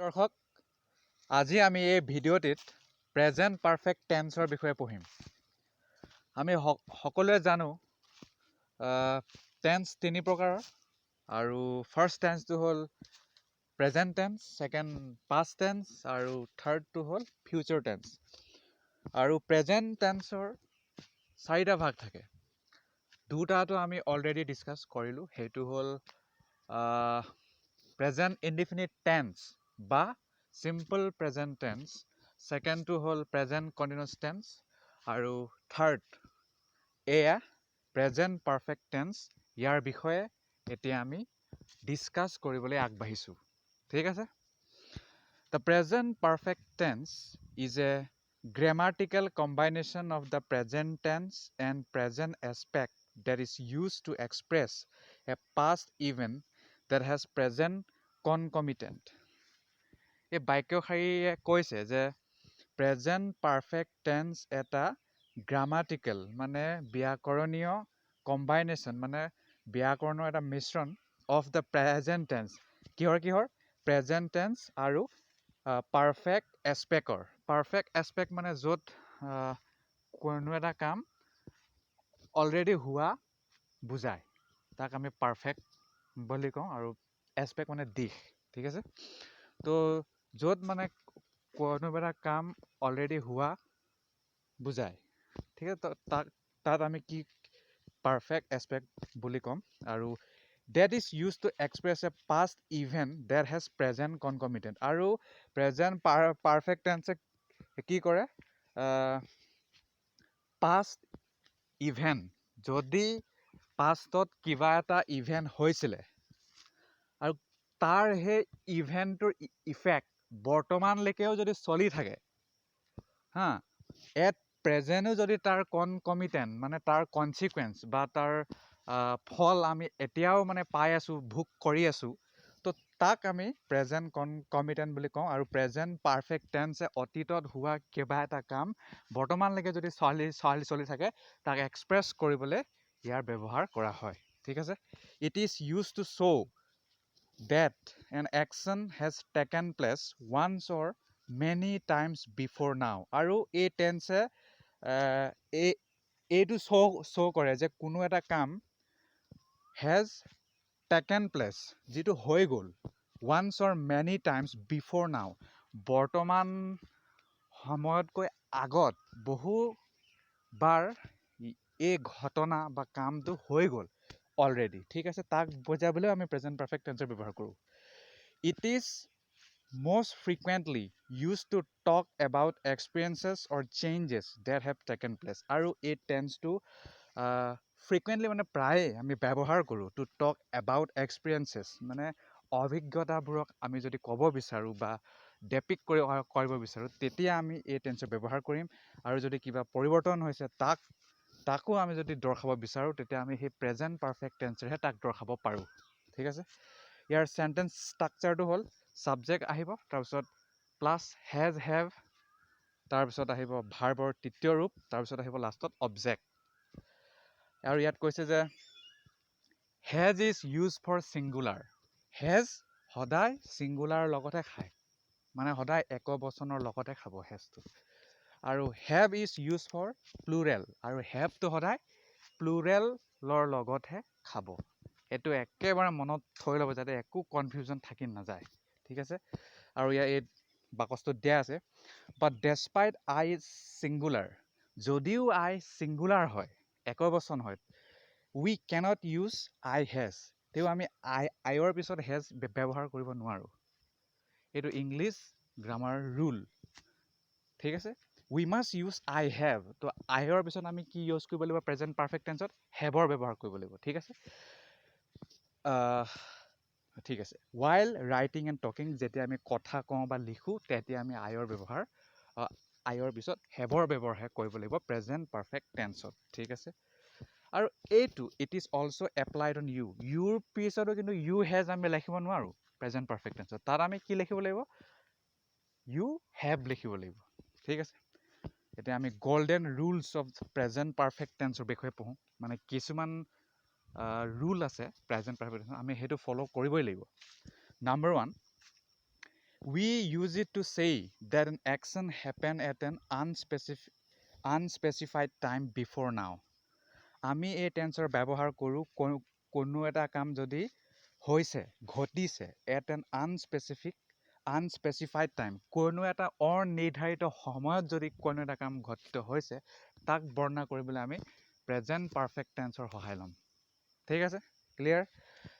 দৰ্শক আজি আমি এই ভিডিঅ'টিত প্ৰেজেন্ট পাৰফেক্ট টেন্সৰ বিষয়ে পঢ়িম। আমি সকলোৱে জানো টেন্স তিনি প্ৰকাৰৰ আৰু ফাৰ্ষ্ট টেন্সটো হ'ল present tense, second past tense আৰু থাৰ্ডটো হ'ল ফিউচাৰ টেন্স। আৰু প্ৰেজেন্ট টেন্সৰ চাৰিটা ভাগ থাকে। দুটাটো আমি অলৰেডি ডিছকাছ কৰিলোঁ, সেইটো হ'ল প্ৰেজেন্ট ইনডিফিনিট টেন্স বা সিম্পল প্ৰেজেন্ট টেন্স, সেকেন্ডটো হ'ল প্ৰেজেন্ট কণ্টিনিউয়াছ টেন্স আৰু থাৰ্ড এয়া প্ৰেজেন্ট পাৰফেক্ট টেন্স। ইয়াৰ বিষয়ে এতিয়া আমি ডিছকাছ কৰিবলৈ আগবাঢ়িছোঁ। ঠিক আছে। The present perfect tense is a grammatical combination of the present tense and present aspect that is used to express a past event that has present concomitant. এই বাক্যশাৰীয়ে কৈছে যে প্ৰেজেন্ট পাৰফেক্ট টেন্স এটা grammatical মানে ব্যাকৰণীয় কম্বাইনেশ্যন মানে ব্যাকৰণৰ এটা মিশ্ৰণ of the present tense. কিহৰ প্ৰেজেন্ট টেন্স আৰু পাৰফেক্ট এছপেক্টৰ। পাৰফেক্ট এছপেক্ট মানে য'ত কোনো এটা কাম অলৰেডি হোৱা বুজায়, তাক আমি পাৰফেক্ট বুলি কওঁ, আৰু এছপেক্ট মানে দিশ। ঠিক আছে। তো য'ত মানে কোনোবা এটা কাম অলৰেডি হোৱা বুজায়, ঠিক আছে, তাত আমি কি পাৰফেক্ট এছপেক্ট বুলি ক'ম। আৰু that is used to express a past event that has present concomitant. আৰু present perfect tense কি কৰে, past event যদি পাষ্টত কিবা এটা ইভেণ্ট হৈছিলে আৰু তাৰ সেই ইভেণ্টটোৰ ইফেক্ট বৰ্তমানলৈকেও যদি চলি থাকে, এট প্ৰেজেণ্টো যদি তাৰ কনকমিটেণ্ট মানে তাৰ কনচিকুৱেঞ্চ বা তাৰ ফল আমি এতিয়াও মানে পাই আছোঁ, ভোগ কৰি আছোঁ, তো তাক আমি প্ৰেজেণ্ট কনকমিটেণ্ট বুলি কওঁ। আৰু প্ৰেজেণ্ট পাৰফেক্ট টেন্সে অতীতত হোৱা কিবা এটা কাম বৰ্তমানলৈকে যদি চলি থাকে তাক এক্সপ্ৰেছ কৰিবলৈ ইয়াৰ ব্যৱহাৰ কৰা হয়। ঠিক আছে। It is use to show' that an action has taken place once or many times before now. আৰু এই টেন্সে এইটো শ্ব' কৰে যে কোনো এটা কাম has taken place যিটো হৈ গ'ল once or many times before now বৰ্তমান সময়তকৈ আগত বহুবাৰ এই ঘটনা বা কামটো হৈ গ'ল অলৰেডি। ঠিক আছে। তাক বুজাবলৈ আমি প্ৰেজেন্ট পাৰফেক্ট টেন্সৰ ব্যৱহাৰ কৰোঁ। It is most frequently used to talk about experiences or changes that have taken place. আৰু এই টেন্সটো ফ্ৰিকুৱেণ্টলি মানে প্ৰায়ে আমি ব্যৱহাৰ কৰোঁ টু টক এবাউট এক্সপিৰিয়েঞ্চেছ মানে অভিজ্ঞতাবোৰক আমি যদি ক'ব বিচাৰোঁ বা ডেপিক কৰিব বিচাৰোঁ, তেতিয়া আমি এই টেন্সৰ ব্যৱহাৰ কৰিম। আৰু যদি কিবা পৰিৱৰ্তন হৈছে তাকো আমি যদি দৰ্শাব বিচাৰোঁ, তেতিয়া আমি সেই প্ৰেজেন্ট পাৰফেক্ট টেন্সেৰেহে তাক দৰ্শাব পাৰোঁ। ঠিক আছে। ইয়াৰ চেণ্টেন্স ষ্ট্ৰাকচাৰটো হ'ল ছাবজেক্ট আহিব, তাৰপিছত প্লাছ হেজ হেভ, তাৰপিছত আহিব ভাৰ্বৰ তৃতীয় ৰূপ, তাৰপিছত আহিব লাষ্টত অবজেক্ট। আৰু ইয়াত কৈছে যে has is use for singular. Has সদায় ছিংগুলাৰ লগতে খায়, মানে সদায় একবচনৰ লগতে খাব হেজটো। আৰু have is use for plural, আৰু হেভটো সদায় প্লুৰেলৰ লগতহে খাব। এইটো একেবাৰে মনত থৈ ল'ব যাতে একো কনফিউজন থাকি নাযায়। ঠিক আছে। আৰু ইয়াৰ এই বাকচটোত দিয়া আছে, বাট ডেছপাইট আই ছিংগুলাৰ, যদিও আই ছিংগুলাৰ হয়, একবচন হয়, উই কেনট ইউজ আই হেজ, তেও আমি আইৰ পিছত হেজ ব্যৱহাৰ কৰিব নোৱাৰোঁ। এইটো ইংলিছ গ্ৰামাৰ ৰুল। ঠিক আছে। উই মাষ্ট ইউজ আই হেভ, তো আইৰ পিছত আমি কি ইউজ কৰিব লাগিব প্ৰেজেন্ট পাৰফেক্ট টেন্সত? হেভৰ ব্যৱহাৰ কৰিব লাগিব। ঠিক আছে। ঠিক আছে। while writing and talking, যেতিয়া আমি কথা কওঁ বা লিখোঁ, তেতিয়া আমি আইৰ পিছত হেভৰ ব্যৱহাৰহে কৰিব লাগিব প্ৰেজেন্ট পাৰফেক্ট টেন্সত। ঠিক আছে। আৰু এইটো it is also' applied on you, your পিছতো কিন্তু ইউ হেজ আমি লিখিব নোৱাৰোঁ প্ৰেজেন্ট পাৰফেক্ট টেন্সত। তাত আমি কি লিখিব লাগিব? ইউ হেভ লিখিব লাগিব। ঠিক আছে। এতিয়া আমি golden rules of present perfect টেন্সৰ বিষয়ে পঢ়োঁ। মানে কিছুমান ৰুল আছে প্ৰেজেন্ট পাৰফেক্ট টেন্সৰ, আমি সেইটো ফ'ল' কৰিবই লাগিব। Number 1, We use it to say that an action happened at an unspecified time before now. আমি এই টেন্সৰ ব্যৱহাৰ কৰোঁ কোনো এটা কাম যদি হৈছে ঘটিছে এট এন আনস্পেচিফাইড টাইম, কোনো এটা অনিৰ্ধাৰিত সময়ত যদি কোনো এটা কাম ঘটিত হৈছে তাক বৰ্ণনা কৰিবলৈ আমি প্ৰেজেণ্ট পাৰফেক্ট টেন্সৰ সহায় ল'ম। ঠিক আছে, clear?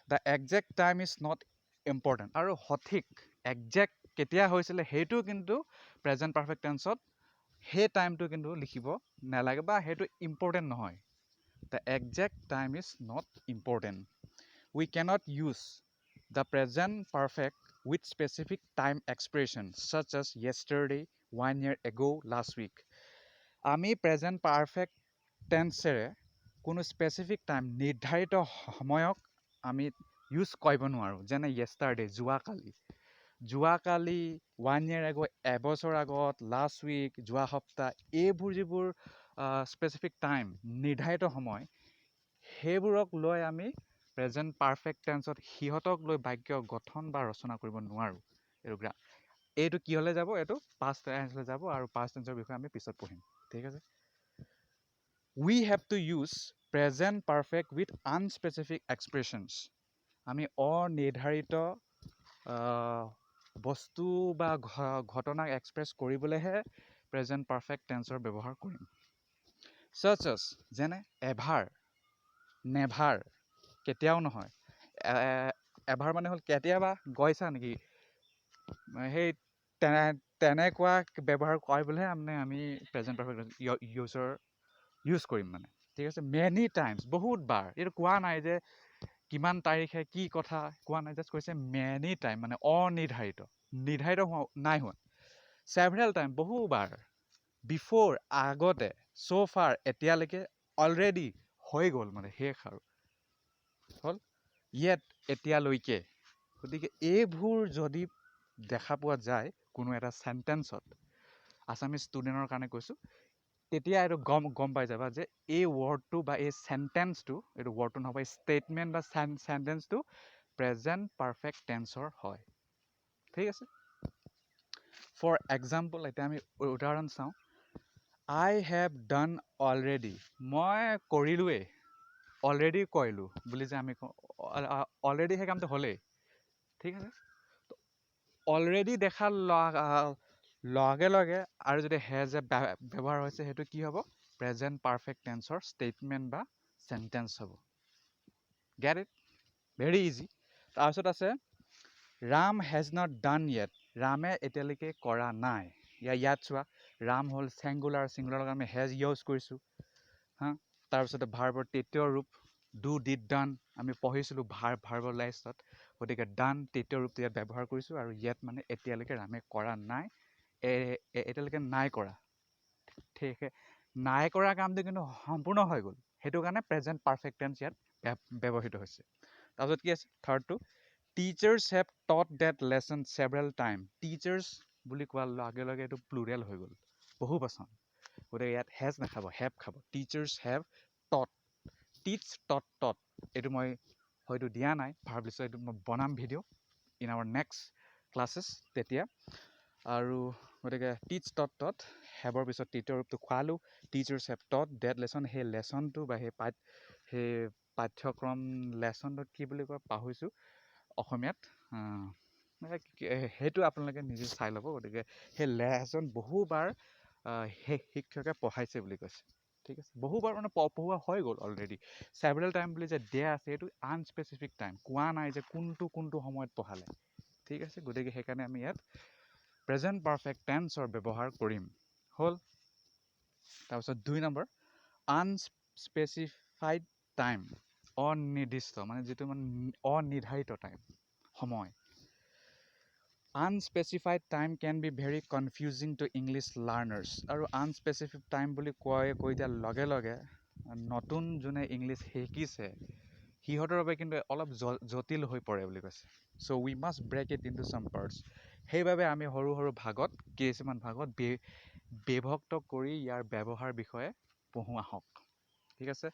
The exact time is not important. আৰু সঠিক একজেক্ট কেতিয়া হৈছিলে সেইটো কিন্তু প্ৰেজেণ্ট পাৰফেক্ট টেন্সত সেই টাইমটো কিন্তু লিখিব নালাগে বা সেইটো ইম্পৰ্টেণ্ট নহয়। The exact time is not important. We cannot use the present perfect with specific time expressions such as yesterday, 1 year ago, last week. আমি present perfect tenseৰে কোনো specific time নিৰ্ধাৰিত সময়ক আমি ইউজ কৰিব নোৱাৰোঁ। যেনে yesterday, যোৱাকালি 1 year ago, এবছৰ আগত, লাষ্ট উইক, যোৱা সপ্তাহ, এইবোৰ যিবোৰ স্পেচিফিক টাইম নিৰ্ধাৰিত সময় সেইবোৰক লৈ আমি প্ৰেজেণ্ট পাৰফেক্ট টেন্সত সিহঁতক লৈ বাক্য গঠন বা ৰচনা কৰিব নোৱাৰোঁ। এইটো কি হ'লে যাব, এইটো পাষ্ট টেন্সলৈ যাব আৰু পাষ্ট টেন্সৰ বিষয়ে আমি পিছত পঢ়িম। ঠিক আছে, we have to use present perfect with unspecific expressions. আমি অনিৰ্ধাৰিত বস্তু বা ঘটনাক এক্সপ্ৰেছ কৰিবলৈহে প্ৰেজেণ্ট পাৰফেক্ট টেন্সৰ ব্যৱহাৰ কৰিম। such as যেনে এভাৰ, নেভাৰ, কেতিয়াও নহয়। এভাৰ মানে হ'ল কেতিয়াবা গৈছা নেকি, সেই তেনেকুৱা ব্যৱহাৰ কৰিবলৈহে আমি প্ৰেজেণ্ট পাৰফেক্ট ইউজ কৰিম মানে। ঠিক আছে, মেনি টাইমছ, বহুত বাৰ। এইটো কোৱা নাই যে কিমান তাৰিখে কি কথা কোৱা নাই, জাষ্ট কৈছে মেনি টাইম মানে অনিৰ্ধাৰিত, নিৰ্ধাৰিত নাই হোৱা। ছেভেৰেল টাইম, বহুবাৰ। বিফ'ৰ, আগতে। ছ' ফাৰ, এতিয়ালৈকে। অলৰেডি, হৈ গ'ল মানে শেষ আৰু হ'ল। য়েট, এতিয়ালৈকে। গতিকে এইবোৰ যদি দেখা পোৱা যায় কোনো এটা চেণ্টেন্সত, আছামিজ ষ্টুডেণ্টৰ কাৰণে কৈছোঁ, তেতিয়া এইটো গম পাই যাবা যে এই ৱৰ্ডটো বা এই চেণ্টেন্সটো, এইটো ৱৰ্ডটো নহ'ব, এই ষ্টেটমেণ্ট বা চেণ্টেন্সটো প্ৰেজেণ্ট পাৰফেক্ট টেন্সৰ হয়। ঠিক আছে, ফৰ এক্সাম্পল, এতিয়া আমি উদাহৰণ চাওঁ। I have done already, মই কৰিলোঁৱেই, অলৰেডি কৰিলোঁ বুলি যে আমি কওঁ, অলৰেডি সেই কামটো হ'লেই। ঠিক আছে, অলৰেডি দেখাৰ লগে লগে আৰু যদি হেজ এ ব্যৱহাৰ হৈছে সেইটো কি হ'ব, প্ৰেজেণ্ট পাৰফেক্ট টেন্সৰ ষ্টেটমেণ্ট বা চেণ্টেন্স হ'ব। Get it? Very easy. তাৰপিছত আছে Ram has not done yet, ৰামে এতিয়ালৈকে কৰা নাই। ইয়াত চোৱা, ৰাম হ'ল ছিংগুলাৰ লগত আমি হেজ ইউজ কৰিছোঁ। তাৰপিছতে ভাৰ্বৰ তৃতীয় ৰূপ ডু, ডিড, ডান আমি পঢ়িছিলোঁ ভাৰ্বৰ লাইষ্টত। গতিকে ডান তৃতীয় ৰূপটো ইয়াত ব্যৱহাৰ কৰিছোঁ আৰু ইয়াত মানে এতিয়ালৈকে ৰামে কৰা নাই, এতিয়ালৈকে নাই কৰা। ঠিক, নাই কৰা কামটো কিন্তু সম্পূৰ্ণ হৈ গ'ল, সেইটো কাৰণে প্ৰেজেণ্ট পাৰফেক্ট টেন্স ইয়াত ব্যৱহৃত হৈছে। তাৰপিছত কি আছে থাৰ্ডটো, teachers have taught that lesson several time. Teachers বুলি কোৱাৰ লগে লগে এইটো প্লুৰেল হৈ গ'ল, বহু বচন। গতিকে ইয়াত হেজ নাখাব, হেভ খাব। টিচাৰ্ছ হেভ টট, টিচ, টট, এইটো মই হয়তো দিয়া নাই ভাৰ্ব লিষ্টত, এইটো মই বনাম video' in our next classes তেতিয়া। আৰু গতিকে টিচ, টট, হেভৰ পিছত তৃতীয় ৰূপটো খোৱালোঁ। Teachers have taught that lesson, সেই লেচনটো বা সেই পাঠ্যক্ৰম লেচনটোত কি বুলি কয় পাহৰিছোঁ অসমীয়াত, সেইটো আপোনালোকে নিজে চাই ল'ব। গতিকে সেই লেচন বহুবাৰ সেই শিক্ষকে পঢ়াইছে বুলি কৈছে। ঠিক আছে, বহুবাৰ মানে পঢ়োৱা হৈ গ'ল অলৰেডি। ছেভেৰেল টাইম বুলি যে দিয়া আছে সেইটো আনস্পেচিফিক টাইম, কোৱা নাই যে কোনটো সময়ত পঢ়ালে। ঠিক আছে, গতিকে সেইকাৰণে আমি ইয়াত প্ৰেজেণ্ট পাৰফেক্ট টেন্সৰ ব্যৱহাৰ কৰিম। হ'ল। তাৰপিছত 2 নম্বৰ, আনস্পেচিফাইড টাইম, অনিৰ্দিষ্ট মানে যিটো মানে অনিৰ্ধাৰিত টাইম, সময়। Unspecified time can be very confusing to English learners. আৰু আনস্পেচিফিক টাইম বুলি কৈ দিয়াৰ লগে লগে নতুন যোনে ইংলিছ শিকিছে সিহঁতৰ বাবে কিন্তু অলপ জটিল হৈ পৰে বুলি কৈছে। So' we must break it into some parts. সেইবাবে আমি সৰু সৰু ভাগত, কিছুমান ভাগত বিভক্ত কৰি ইয়াৰ ব্যৱহাৰ বিষয়ে পঢ়োঁ আহক। ঠিক আছে,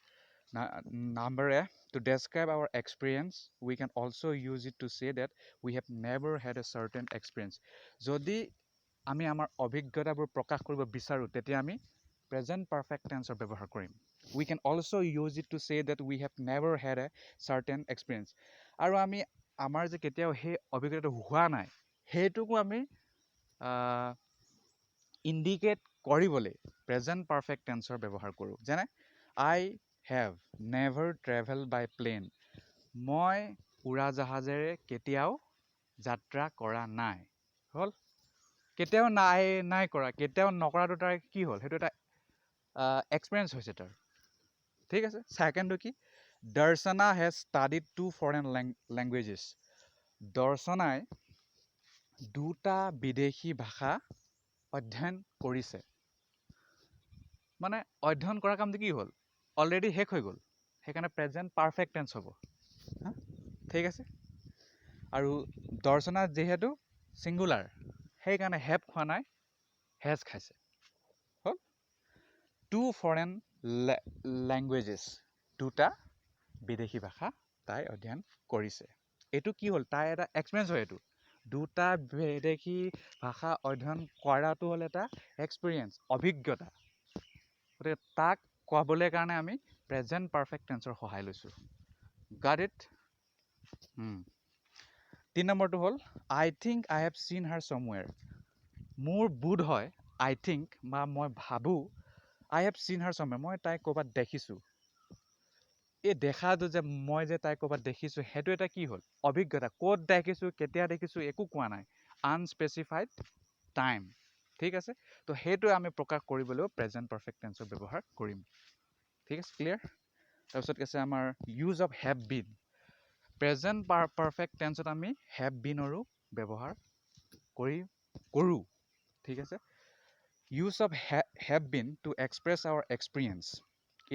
Number A, to describe our experience, we can also use it to say that we have never had a certain experience. যদি আমি আমাৰ অভিজ্ঞতাবোৰ প্ৰকাশ কৰিব বিচাৰোঁ তেতিয়া আমি প্ৰেজেণ্ট পাৰফেক্ট টেন্সৰ ব্যৱহাৰ কৰিম. We can also use it to say that we have never had a certain experience. আৰু আমি আমাৰ যে কেতিয়াও সেই অভিজ্ঞতাটো হোৱা নাই সেইটোকো আমি ইণ্ডিকেট কৰিবলৈ প্ৰেজেণ্ট পাৰফেক্ট টেন্সৰ ব্যৱহাৰ কৰোঁ. যেনে I have never traveled by plane. মই উৰাজাহাজেৰে কেতিয়াও যাত্ৰা কৰা নাই. হ'ল কেতিয়াও নাই কৰা কেতিয়াও নকৰাটো তাৰ কি হ'ল সেইটো এটা এক্সপিৰিয়েঞ্চ হৈছে তাৰ. ঠিক আছে. ছেকেণ্ডটো কি Darshana has studied 2 foreign languages. দৰ্শনাই 2টা বিদেশী ভাষা অধ্যয়ন কৰিছে. মানে অধ্যয়ন কৰা কামটো কি হ'ল অলৰেডি শেষ হৈ গ'ল সেইকাৰণে প্ৰেজেণ্ট পাৰফেক্ট টেন্স হ'ব. ঠিক আছে. আৰু দৰ্শনা যিহেতু ছিংগুলাৰ সেইকাৰণে হেভ খোৱা নাই হেজ খাইছে. হ'ল 2 ফৰেন লেংগুৱেজেছ 2টা বিদেশী ভাষা তাই অধ্যয়ন কৰিছে. এইটো কি হ'ল তাই এটা এক্সপিৰিয়েঞ্চ হয়. এইটো 2টা বিদেশী ভাষা অধ্যয়ন কৰাটো হ'ল এটা এক্সপিৰিয়েঞ্চ অভিজ্ঞতা. গতিকে তাক কোৱাবলৈ কাৰণে আমি প্ৰেজেণ্ট পাৰফেক্ট টেন্সৰ সহায় লৈছোঁ. Got it? 3 নম্বৰটো হ'ল I think I have seen her somewhere. মোৰ বোধ হয় I think বা মই ভাবোঁ I have seen her somewhere. মই তাইক ক'ৰবাত দেখিছোঁ. এই দেখাটো যে মই যে তাইক ক'ৰবাত দেখিছোঁ সেইটো এটা কি হ'ল অভিজ্ঞতা. ক'ত দেখিছোঁ কেতিয়া দেখিছোঁ একো কোৱা নাই. আনস্পেচিফাইড টাইম. ঠিক আছে. তো সেইটো আমি প্ৰকাশ কৰিবলৈও প্ৰেজেণ্ট পাৰফেক্ট টেন্সৰ ব্যৱহাৰ কৰিম. ঠিক আছে. ক্লিয়াৰ? তাৰপিছত কৈছে আমাৰ use of have been. Present perfect টেন্সত আমি হেভ বিনৰো ব্যৱহাৰ কৰোঁ. ঠিক আছে. Use of have been to express our experience.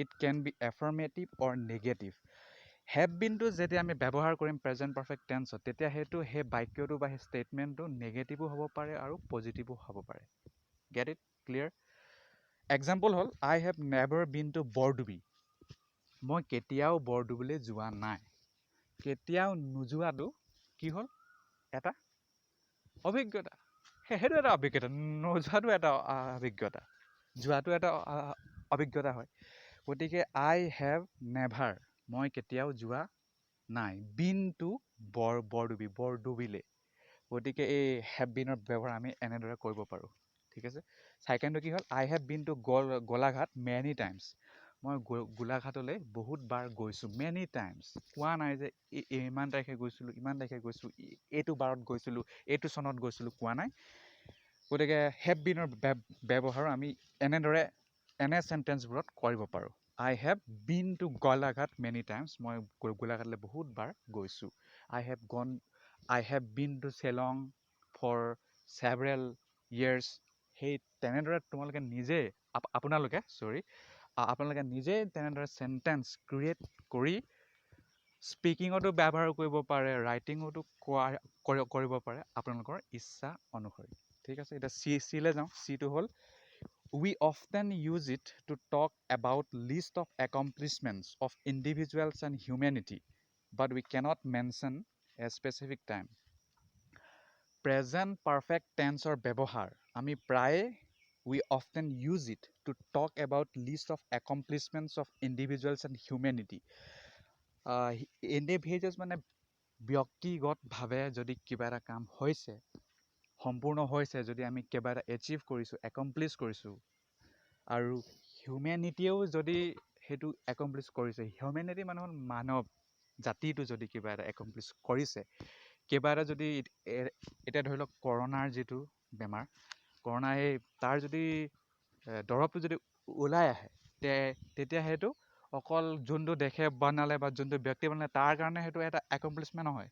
It can be affirmative or negative. Have বিনটো যেতিয়া আমি ব্যৱহাৰ কৰিম প্ৰেজেণ্ট পাৰফেক্ট টেন্সত তেতিয়া সেইটো সেই বাক্যটো বা সেই ষ্টেটমেণ্টটো নেগেটিভো হ'ব পাৰে আৰু পজিটিভো হ'ব পাৰে. Get it? ক্লিয়াৰ? এক্সাম্পল হ'ল I have never been to Bordubi. মই কেতিয়াও বৰডুবিলৈ যোৱা নাই. কেতিয়াও নোযোৱাটো কি হ'ল এটা অভিজ্ঞতা. সেইটো এটা অভিজ্ঞতা. নোযোৱাটো এটা অভিজ্ঞতা. যোৱাটো এটা অভিজ্ঞতা হয়. গতিকে I have never মই কেতিয়াও যোৱা নাই. been to বৰডুবিলে. গতিকে এই হেভ বিনৰ ব্যৱহাৰ আমি এনেদৰে কৰিব পাৰোঁ. ঠিক আছে. ছেকেণ্ডটো কি হ'ল I have been to Golaghat many times. মই গোলাঘাটলৈ বহুত বাৰ গৈছোঁ. মেনি টাইমছ কোৱা নাই যে ইমান তাৰিখে গৈছিলোঁ ইমান তাৰিখে গৈছোঁ এইটো বাৰত গৈছিলোঁ এইটো চনত গৈছিলোঁ কোৱা নাই. গতিকে হেভ বিনৰ ব্যৱহাৰ আমি এনেদৰে এনে চেণ্টেঞ্চবোৰত কৰিব পাৰোঁ. I have been to Golaghat many times. মই গোলাঘাটলৈ বহুত বাৰ গৈছোঁ. I have been to Shillong for several years. সেই তেনেদৰে আপোনালোকে নিজেই তেনেদৰে চেণ্টেঞ্চ ক্ৰিয়েট কৰি স্পিকিঙতো ব্যৱহাৰ কৰিব পাৰে ৰাইটিঙতো কৰিব পাৰে আপোনালোকৰ ইচ্ছা অনুসৰি. ঠিক আছে. এতিয়া চিলৈ যাওঁ. চিটো হ'ল We often use it to talk about list of accomplishments of individuals and humanity, but we cannot mention a specific time. Present perfect tenseৰ ব্যৱহাৰ আমি প্ৰায়ে we often use it to talk about list of accomplishments of individuals and humanity. Individuals মানে ব্যক্তিগতভাৱে যদি কিবা এটা কাম হৈছে সম্পূৰ্ণ হৈছে যদি আমি কিবা এটা এচিভ কৰিছোঁ একমপ্লিছ কৰিছোঁ আৰু হিউমেনিটিয়েও যদি সেইটো একমপ্লিছ কৰিছে হিউমেনিটি মানে হ'ল মানৱ জাতিটো যদি কিবা এটা একমপ্লিছ কৰিছে কিবা এটা যদি এতিয়া ধৰি লওক কৰোণাৰ যিটো বেমাৰ কৰোণা তাৰ যদি দৰৱটো যদি ওলাই আহে তেতিয়া সেইটো অকল যোনটো দেশে বনালে বা যোনটো ব্যক্তি বনালে তাৰ কাৰণে সেইটো এটা একমপ্লিছমেণ্ট নহয়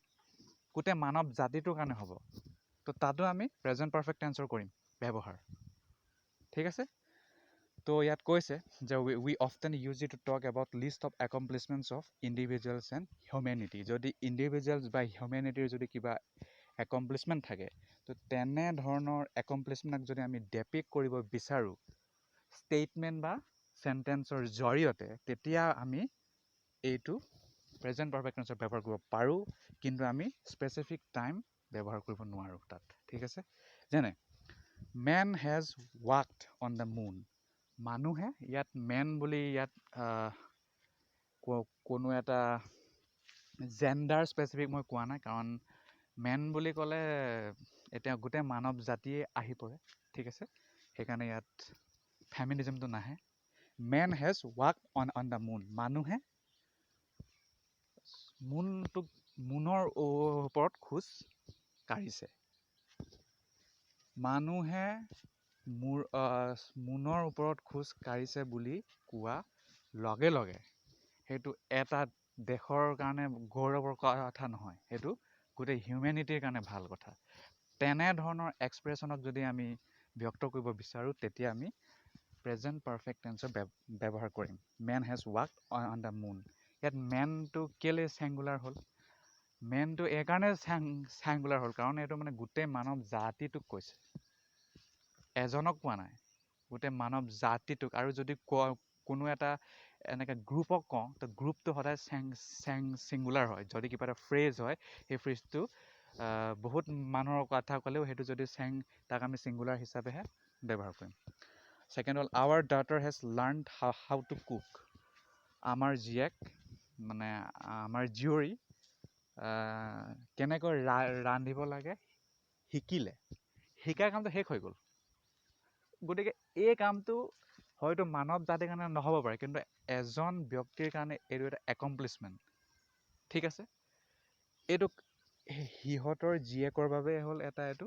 গোটেই মানৱ জাতিটোৰ কাৰণে হ'ব. তো তাতো আমি প্ৰেজেণ্ট পাৰফেক্ট টেন্সৰ কৰিম ব্যৱহাৰ. ঠিক আছে. তো ইয়াত কৈছে যে we often use it to talk about list of accomplishments of individuals and humanity. যদি ইণ্ডিভিজুৱেলছ বা হিউমেনিটিৰ যদি কিবা একমপ্লিছমেণ্ট থাকে তো তেনেধৰণৰ একমপ্লিছমেণ্টক যদি আমি ডেপিক্ট কৰিব বিচাৰোঁ ষ্টেটমেণ্ট বা চেণ্টেঞ্চৰ জৰিয়তে তেতিয়া আমি এইটো প্ৰেজেণ্ট পাৰফেক্ট টেন্সৰ ব্যৱহাৰ কৰিব পাৰোঁ, কিন্তু আমি স্পেচিফিক টাইম ব্যৱহাৰ কৰিব নোৱাৰোঁ তাত। ঠিক আছে, যেনে man has ৱাকড on the moon. মানুহে, ইয়াত মেন বুলি ইয়াত কোনো এটা জেণ্ডাৰ স্পেচিফিক মই কোৱা নাই, কাৰণ মেন বুলি ক'লে এতিয়া গোটেই মানৱ জাতিয়ে আহি পৰে। ঠিক আছে, সেইকাৰণে ইয়াত ফেমিনিজমটো নাহে। Men has walk on the moon. মানুহে মুনৰ ওপৰত খোজ কাঢ়িছে। মানুহে মুনৰ ওপৰত খোজ কাঢ়িছে বুলি কোৱা লগে লগে সেইটো এটা দেশৰ কাৰণে গৌৰৱৰ কথা নহয়, সেইটো গোটেই হিউমেনিটিৰ কাৰণে ভাল কথা। তেনেধৰণৰ এক্সপ্ৰেশ্যনক যদি আমি ব্যক্ত কৰিব বিচাৰোঁ, তেতিয়া আমি প্ৰেজেণ্ট পাৰফেক্ট টেন্সৰ ব্যৱহাৰ কৰিম। মেন হেজ ৱাকড অন দ্য মুন। ইয়াত মেনটো কেলৈ চেংগুলাৰ হ'ল? মেনটো এইকাৰণে চেংগুলাৰ হ'ল কাৰণ এইটো মানে গোটেই মানৱ জাতিটোক কৈছে, এজনক কোৱা নাই, গোটেই মানৱ জাতিটোক। আৰু যদি কোনো এটা এনেকৈ গ্ৰুপক কওঁ, তো গ্ৰুপটো সদায় ছিংগুলাৰ হয়। যদি কিবা এটা ফ্ৰেজ হয়, সেই ফ্ৰেজটো বহুত মানুহৰ কথা ক'লেও সেইটো যদি তাক আমি ছিংগুলাৰ হিচাপেহে ব্যৱহাৰ কৰিম। ছেকেণ্ড হ'ল আৱাৰ ডাটাৰ হেজ লাৰ্ণড হাউ টু কুক। আমাৰ জীয়েক মানে আমাৰ জীয়ৰী কেনেকৈ ৰান্ধিব লাগে শিকিলে। শিকাৰ কামটো শেষ হৈ গ'ল। গতিকে এই কামটো হয়তো মানৱ জাতিৰ কাৰণে নহ'ব পাৰে, কিন্তু এজন ব্যক্তিৰ কাৰণে এইটো এটা একমপ্লিছমেণ্ট। ঠিক আছে, এইটো সিহঁতৰ জীয়েকৰ বাবে হ'ল এইটো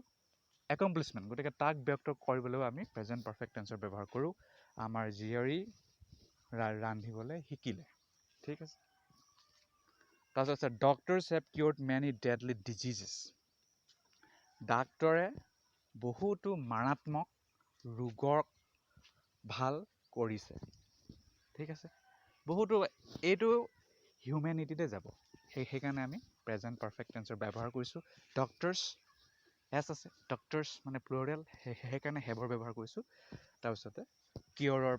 একমপ্লিছমেণ্ট। গতিকে তাক ব্যক্ত কৰিবলৈও আমি প্ৰেজেণ্ট পাৰফেক্ট টেন্সৰ ব্যৱহাৰ কৰোঁ। আমাৰ জীয়ৰী ৰান্ধিবলৈ শিকিলে। ঠিক আছে, তাৰপিছত আছে doctors have cured many deadly diseases. ডাক্তৰে বহুতো মাৰাত্মক ৰোগক ভাল কৰিছে। ঠিক আছে, বহুতো, এইটো হিউমেনিটিতে যাব। সেইকাৰণে আমি প্ৰেজেণ্ট পাৰফেক্ট টেন্সৰ ব্যৱহাৰ কৰিছোঁ। ডক্টৰছ এছ আছে, ডক্টৰছ মানে প্লুৰেল, সেইকাৰণে হেভৰ ব্যৱহাৰ কৰিছোঁ। তাৰপিছতে কিয়ৰৰ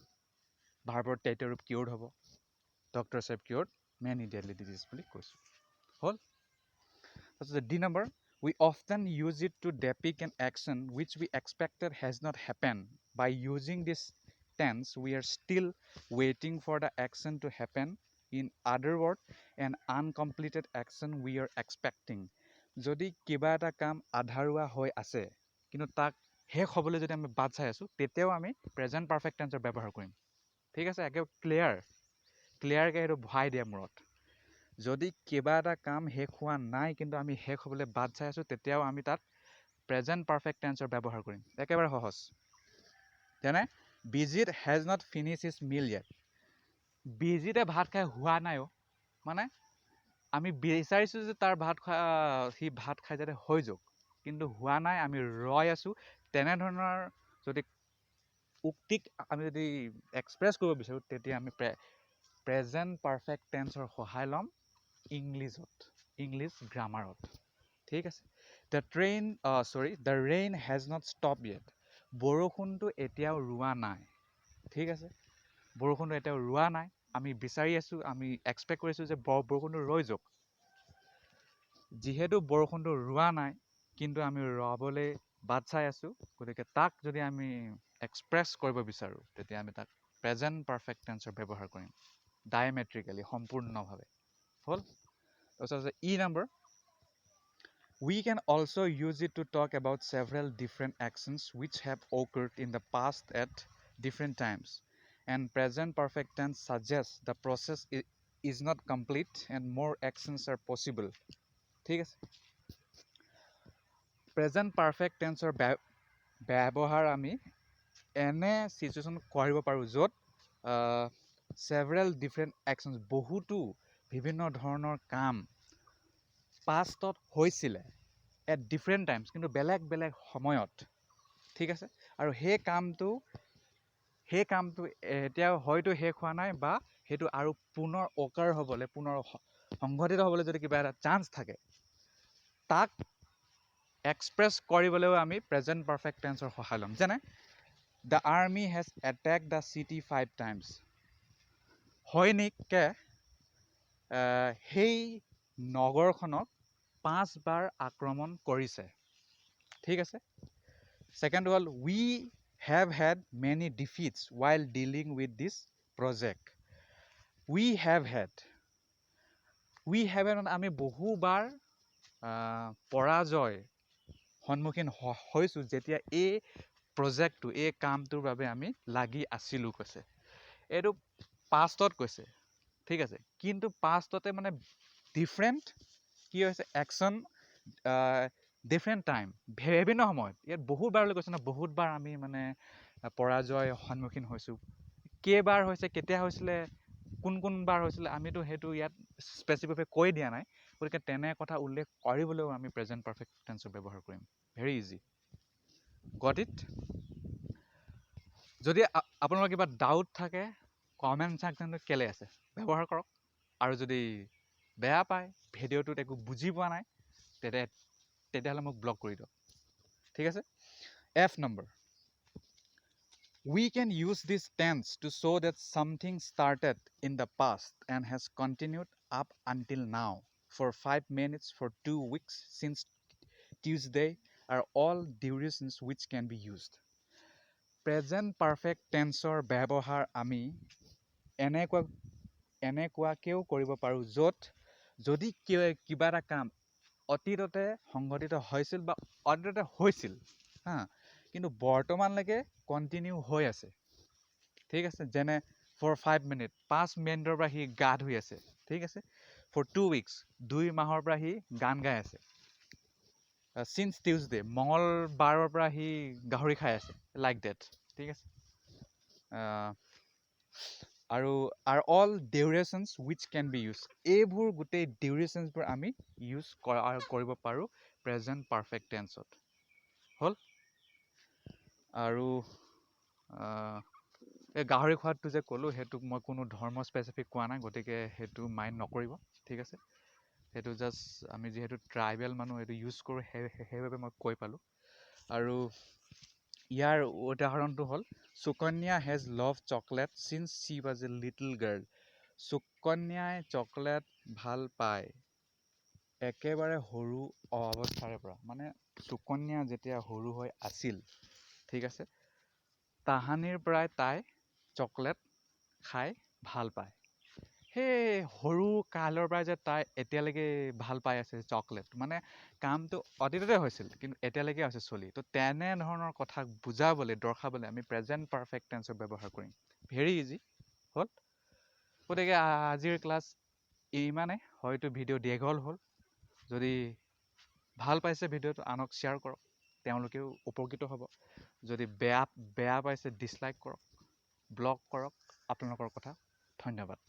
ভাৰ্বৰ তেতিয়াৰ ৰূপ কিয়ৰ্ড হ'ব। Doctors have cured many deadly disease বুলি কৈছোঁ। হ'ল। তাৰপিছতে D number, we often use it to depict an action which we expected has not happened. By using this tense, we are still waiting for the action to happen. In other words, an uncompleted action we are expecting. যদি কিবা এটা কাম আধাৰুৱা হৈ আছে, কিন্তু তাক শেষ হ'বলৈ যদি আমি বাট চাই আছোঁ, তেতিয়াও আমি প্ৰেজেণ্ট পাৰফেক্ট টেন্সৰ ব্যৱহাৰ কৰিম। ঠিক আছে, একেবাৰে ক্লিয়াৰকৈ সেইটো ভৰাই দিয়া মূৰত। যদি কিবা এটা কাম শেষ হোৱা নাই, কিন্তু আমি শেষ হ'বলৈ বাট চাই আছোঁ, তেতিয়াও আমি তাত প্ৰেজেণ্ট পাৰফেক্ট টেন্সৰ ব্যৱহাৰ কৰিম। একেবাৰে সহজ। যেনে Bijit has not finish his meal yet. বিজিতে ভাত খাই হোৱা নাই। মানে আমি বিচাৰিছোঁ যে সি ভাত খাই যাতে হৈ যাওক, কিন্তু হোৱা নাই, আমি ৰৈ আছোঁ। তেনেধৰণৰ যদি উক্তিক আমি যদি এক্সপ্ৰেছ কৰিব বিচাৰোঁ, তেতিয়া আমি প্ৰেজেণ্ট পাৰফেক্ট টেন্সৰ সহায় ল'ম ইংলিছ গ্ৰামাৰত। ঠিক আছে, the rain has not stop yet. বৰষুণটো এতিয়াও ৰোৱা নাই। ঠিক আছে, বৰষুণটো এতিয়াও ৰোৱা নাই, আমি বিচাৰি আছোঁ, আমি এক্সপেক্ট কৰিছোঁ যে বৰষুণটো ৰৈ যাওক। যিহেতু বৰষুণটো ৰোৱা নাই, কিন্তু আমি ৰ'বলৈ বাট চাই আছোঁ, গতিকে তাক যদি আমি এক্সপ্ৰেছ কৰিব বিচাৰোঁ, তেতিয়া আমি তাক প্ৰেজেণ্ট পাৰফেক্ট টেন্সৰ ব্যৱহাৰ কৰিম ডাইমেট্ৰিকেলি, সম্পূৰ্ণভাৱে। হ'ল। তাৰপিছত ই number, we can also use it to talk about several different actions which have occurred in the past at different times. And present perfect tense suggests the process is not complete and more actions are possible. ঠিক আছে, present perfect টেন্সৰ ব্যৱহাৰ আমি এনে situation কৰিব পাৰোঁ য'ত several different actions, বহুতো বিভিন্ন ধৰণৰ কাম পাষ্টত হৈছিলে এট ডিফাৰেণ্ট টাইমছ, কিন্তু বেলেগ বেলেগ সময়ত। ঠিক আছে, আৰু সেই কামটো এতিয়া হয়তো শেষ হোৱা নাই, বা সেইটো আৰু পুনৰ সংঘটিত হ'বলৈ যদি কিবা এটা চান্স থাকে, তাক এক্সপ্ৰেছ কৰিবলৈও আমি প্ৰেজেণ্ট পাৰফেক্ট টেন্সৰ সহায় ল'ম। যেনে the army has attack the city 5 times. সৈনিকে সেই নগৰখনক 5 বাৰ আক্ৰমণ কৰিছে ঠিক আছে Second হ'ল we have had many defeats while dealing with this project we have had আমি বহুবাৰ পৰাজয় সন্মুখীন হৈছোঁ যেতিয়া এই প্ৰজেক্টটো এই কামটোৰ বাবে আমি লাগি আছিলোঁ কৈছে এইটো পাষ্টত কৈছে ঠিক আছে কিন্তু পাষ্টতে মানে ডিফাৰেণ্ট কি হৈছে একশ্যন ডিফাৰেণ্ট টাইম বিভিন্ন সময়ত ইয়াত বহুতবাৰলৈ কৈছে ন বহুতবাৰ আমি মানে পৰাজয় সন্মুখীন হৈছোঁ কেইবাৰ হৈছে কেতিয়া হৈছিলে কোনবাৰ হৈছিলে আমিতো সেইটো ইয়াত স্পেচিফিকভাৱে কৈ দিয়া নাই গতিকে তেনে কথা উল্লেখ কৰিবলৈও আমি প্ৰেজেণ্ট পাৰফেক্ট টেন্সৰ ব্যৱহাৰ কৰিম ভেৰি ইজি গট ইট যদি আপোনালোকৰ কিবা ডাউট থাকে কমেণ্ট ছেকশ্যনটো কেলে আছে ব্যৱহাৰ কৰক আৰু যদি বেয়া পায় ভিডিঅ'টোত একো বুজি পোৱা নাই তেতিয়াহ'লে মোক ব্লক কৰি দিয়ক ঠিক আছে F number We can use this tense to show that something started in the past and has continued up until now for 5 minutes for 2 weeks since Tuesday are all durations which can be used. Present perfect tenseৰ ব্যৱহাৰ আমি এনেকুৱাকেও কৰিব পাৰোঁ য'ত যদি কিবা এটা কাম অতীততে সংঘটিত হৈছিল বা অতীততে হৈছিল হা কিন্তু বৰ্তমানলৈকে কণ্টিনিউ হৈ আছে ঠিক আছে যেনে ফৰ 5 মিনিট 5 মিনিটৰ পৰা সি গা ধুই আছে ঠিক আছে ফৰ 2 উইকছ 2 মাহৰ পৰা সি গান গাই আছে চিন্স টিউজডে মঙলবাৰৰ পৰা সি গাহৰি খাই আছে লাইক ডেট ঠিক আছে আৰু are all durations which can be use এইবোৰ গোটেই ডিউৰেশ্যনছবোৰ আমি ইউজ কৰিব পাৰোঁ প্ৰেজেণ্ট পাৰফেক্ট টেন্সত হ'ল আৰু এই গাহৰি খোৱাটো যে ক'লোঁ সেইটোক মই কোনো ধৰ্ম স্পেচিফিক কোৱা নাই গতিকে সেইটো মাইণ্ড নকৰিব ঠিক আছে সেইটো জাষ্ট আমি যিহেতু ট্ৰাইবেল মানুহ এইটো ইউজ কৰোঁ সেইবাবে মই কৈ পালোঁ আৰু ইয়াৰ উদাহৰণটো হ'ল Sukanya has love chocolate since she was a little girl সুকন্যাই চকলেট ভাল পায় একেবাৰে সৰু অৱস্থাৰে পৰা মানে সুকন্যা যেতিয়া সৰু হৈ আছিল ঠিক আছে তাহানিৰ পৰাই তাই চকলেট খাই ভাল পায় সেই সৰু কালৰ পৰাই যে তাই এতিয়ালৈকে ভাল পাই আছে চকলেট মানে কামটো অতীততে হৈছিল কিন্তু এতিয়ালৈকে আছে চলি তো তেনেধৰণৰ কথা বুজাবলৈ দৰ্শাবলৈ আমি প্ৰেজেণ্ট পাৰফেক্ট টেন্সৰ ব্যৱহাৰ কৰিম ভেৰি ইজি হ'ল গতিকে আজিৰ ক্লাছ ইমানে হয়তো ভিডিঅ' দীঘল হ'ল যদি ভাল পাইছে ভিডিঅ'টো আনক শ্বেয়াৰ কৰক তেওঁলোকেও উপকৃত হ'ব যদি বেয়া পাইছে ডিছলাইক কৰক ব্লক কৰক আপোনালোকৰ কথা ধন্যবাদ